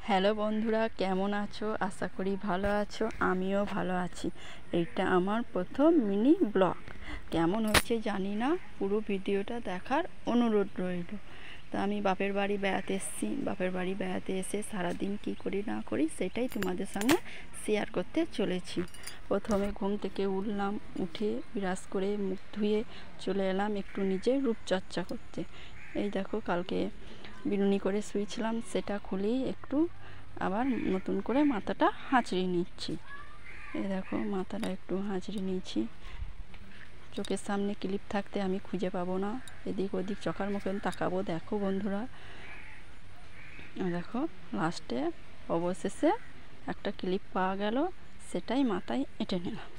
Hello বন্ধুরা, কেমন আছো? আশা করি ভালো আছো। আমিও ভালো আছি। এইটা আমার প্রথম মিনি ব্লগ। কেমন হয়েছে জানি না, পুরো ভিডিওটা দেখার অনুরোধ রইল। তা আমি বাপের বাড়ি বেড়াতে এসেছি। বাপের বাড়ি বেড়াতে এসে সারাদিন কী করি না করি সেটাই তোমাদের সঙ্গে শেয়ার করতে চলেছি। প্রথমে ঘুম থেকে উঠলাম, উঠে বিরাজ করে মুখ ধুয়ে চলে এলাম একটু নিজের রূপচর্চা করতে। এই দেখো, কালকে বিনুনি করে শুয়েছিলাম, সেটা খুলেই একটু আবার নতুন করে মাথাটা হাঁচড়ে নিচ্ছি। এই দেখো, মাথাটা একটু হাঁচড়ে নিয়েছি। চোখের সামনে ক্লিপ থাকতে আমি খুঁজে পাবো না, এদিক ওদিক চোখার মুখে তাকাবো। দেখো বন্ধুরা, দেখো লাস্টে অবশেষে একটা ক্লিপ পাওয়া গেল, সেটাই মাথায় এঁটে নিলাম।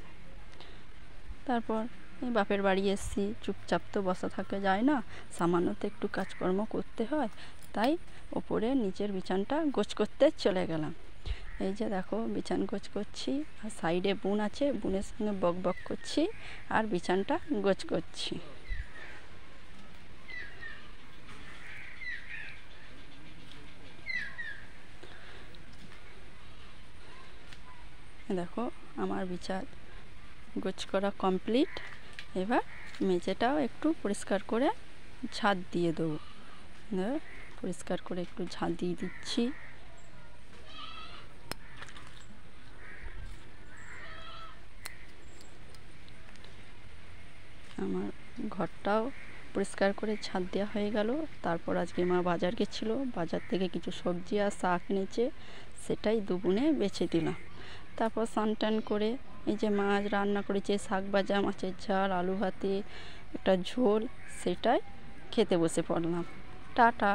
তারপর এই বাপের বাড়ি এসেছি, চুপচাপ তো বসা থাকা যায় না, সামান্য তো একটু কাজকর্ম করতে হয়। তাই ওপরে নিচের বিছানটা গোছ করতে চলে গেলাম। এই যে দেখো, বিছান গোছ করছি, আর সাইডে বোন আছে, বোনের সঙ্গে বক বক করছি আর বিছানটা গোছ করছি। দেখো, আমার বিছান গোছ করা কমপ্লিট। এবার মেঝেটাও একটু পরিষ্কার করে ঝাঁট দিয়ে দেবো। পরিষ্কার করে একটু ঝাঁট দিয়ে দিচ্ছি। আমার ঘরটাও পরিষ্কার করে ঝাঁট দেওয়া হয়ে গেল। তারপর আজকে মা বাজার গেছিলো, বাজার থেকে কিছু সবজি আর শাক এনেছে, সেটাই দুপুরে বেছে দিলাম। তারপর স্নান টান করে এই যে মাছ রান্না করেছে, শাক ভাজা, মাছের ঝাল, আলু ভাতে, একটা ঝোল, সেটাই খেতে বসে পড়লাম। টাটা।